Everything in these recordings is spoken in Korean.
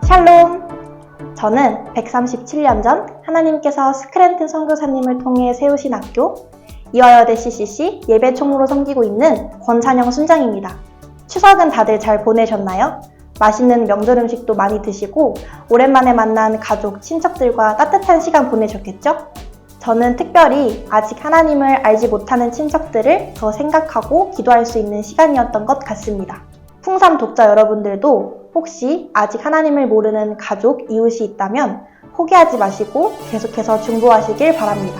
샬롬! 저는 137년 전 하나님께서 스크랜튼 선교사님을 통해 세우신 학교 이화여대 CCC 예배 총무로 섬기고 있는 권찬영 순장입니다. 추석은 다들 잘 보내셨나요? 맛있는 명절 음식도 많이 드시고 오랜만에 만난 가족, 친척들과 따뜻한 시간 보내셨겠죠? 저는 특별히 아직 하나님을 알지 못하는 친척들을 더 생각하고 기도할 수 있는 시간이었던 것 같습니다. 풍삼 독자 여러분들도 혹시 아직 하나님을 모르는 가족, 이웃이 있다면 포기하지 마시고 계속해서 중보하시길 바랍니다.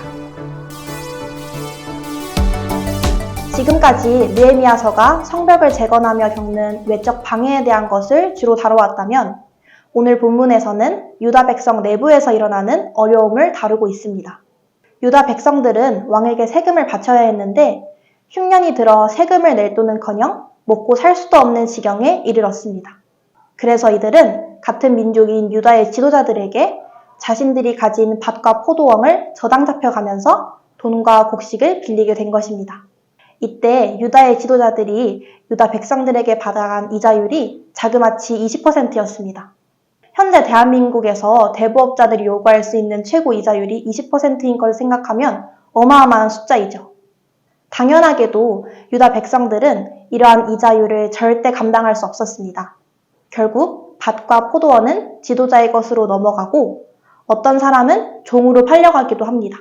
지금까지 느헤미야서가 성벽을 재건하며 겪는 외적 방해에 대한 것을 주로 다뤄왔다면 오늘 본문에서는 유다 백성 내부에서 일어나는 어려움을 다루고 있습니다. 유다 백성들은 왕에게 세금을 바쳐야 했는데 흉년이 들어 세금을 낼 돈은커녕 먹고 살 수도 없는 지경에 이르렀습니다. 그래서 이들은 같은 민족인 유다의 지도자들에게 자신들이 가진 밭과 포도원을 저당 잡혀가면서 돈과 곡식을 빌리게 된 것입니다. 이때 유다의 지도자들이 유다 백성들에게 받아간 이자율이 자그마치 20%였습니다. 현재 대한민국에서 대부업자들이 요구할 수 있는 최고 이자율이 20%인 걸 생각하면 어마어마한 숫자이죠. 당연하게도 유다 백성들은 이러한 이자율을 절대 감당할 수 없었습니다. 결국 밭과 포도원은 지도자의 것으로 넘어가고 어떤 사람은 종으로 팔려가기도 합니다.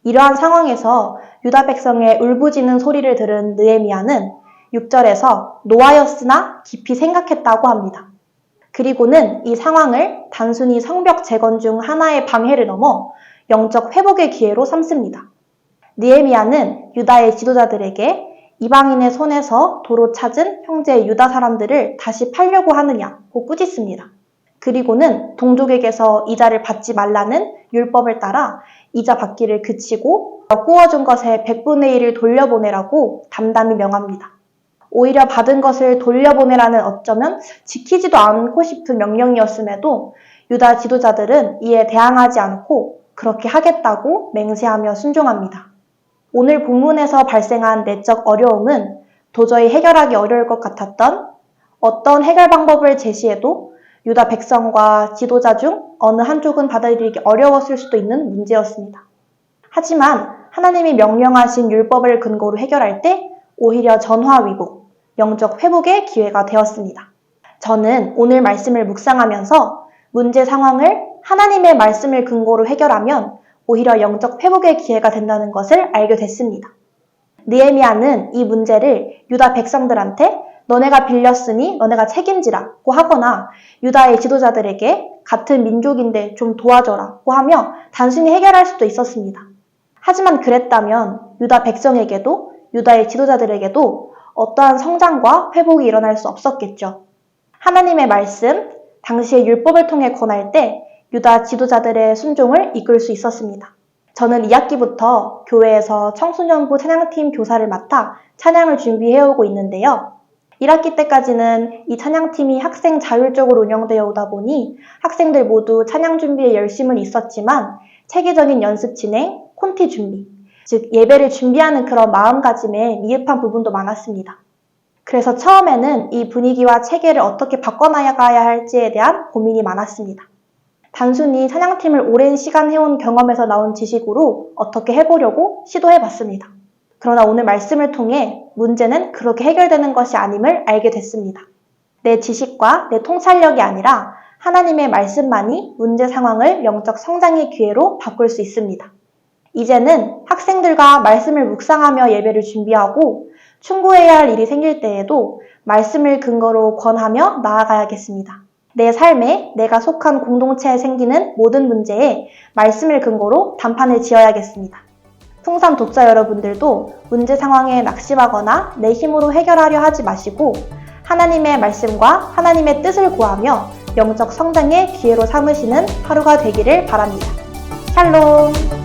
이러한 상황에서 유다 백성의 울부짖는 소리를 들은 느헤미야는 6절에서 노하였으나 깊이 생각했다고 합니다. 그리고는 이 상황을 단순히 성벽 재건 중 하나의 방해를 넘어 영적 회복의 기회로 삼습니다. 느헤미야는 유다의 지도자들에게 이방인의 손에서 도로 찾은 형제 유다 사람들을 다시 팔려고 하느냐고 꾸짖습니다. 그리고는 동족에게서 이자를 받지 말라는 율법을 따라 이자 받기를 그치고 꾸어준 것의 100분의 1을 돌려보내라고 담담히 명합니다. 오히려 받은 것을 돌려보내라는 어쩌면 지키지도 않고 싶은 명령이었음에도 유다 지도자들은 이에 대항하지 않고 그렇게 하겠다고 맹세하며 순종합니다. 오늘 본문에서 발생한 내적 어려움은 도저히 해결하기 어려울 것 같았던 어떤 해결 방법을 제시해도 유다 백성과 지도자 중 어느 한쪽은 받아들이기 어려웠을 수도 있는 문제였습니다. 하지만 하나님이 명령하신 율법을 근거로 해결할 때 오히려 전화위복, 영적 회복의 기회가 되었습니다. 저는 오늘 말씀을 묵상하면서 문제 상황을 하나님의 말씀을 근거로 해결하면 오히려 영적 회복의 기회가 된다는 것을 알게 됐습니다. 느헤미야는 이 문제를 유다 백성들한테 너네가 빌렸으니 너네가 책임지라고 하거나 유다의 지도자들에게 같은 민족인데 좀 도와줘라고 하며 단순히 해결할 수도 있었습니다. 하지만 그랬다면 유다 백성에게도 유다의 지도자들에게도 어떠한 성장과 회복이 일어날 수 없었겠죠. 하나님의 말씀, 당시의 율법을 통해 권할 때 유다 지도자들의 순종을 이끌 수 있었습니다. 저는 2학기부터 교회에서 청소년부 찬양팀 교사를 맡아 찬양을 준비해오고 있는데요. 1학기 때까지는 이 찬양팀이 학생 자율적으로 운영되어 오다 보니 학생들 모두 찬양 준비에 열심은 있었지만 체계적인 연습 진행, 콘티 준비, 즉 예배를 준비하는 그런 마음가짐에 미흡한 부분도 많았습니다. 그래서 처음에는 이 분위기와 체계를 어떻게 바꿔나가야 할지에 대한 고민이 많았습니다. 단순히 찬양팀을 오랜 시간 해온 경험에서 나온 지식으로 어떻게 해보려고 시도해봤습니다. 그러나 오늘 말씀을 통해 문제는 그렇게 해결되는 것이 아님을 알게 됐습니다. 내 지식과 내 통찰력이 아니라 하나님의 말씀만이 문제 상황을 영적 성장의 기회로 바꿀 수 있습니다. 이제는 학생들과 말씀을 묵상하며 예배를 준비하고 충고해야 할 일이 생길 때에도 말씀을 근거로 권하며 나아가야겠습니다. 내 삶에 내가 속한 공동체에 생기는 모든 문제에 말씀을 근거로 단판을 지어야겠습니다. 풍삼 독자 여러분들도 문제 상황에 낙심하거나 내 힘으로 해결하려 하지 마시고 하나님의 말씀과 하나님의 뜻을 구하며 영적 성장의 기회로 삼으시는 하루가 되기를 바랍니다. 샬롬!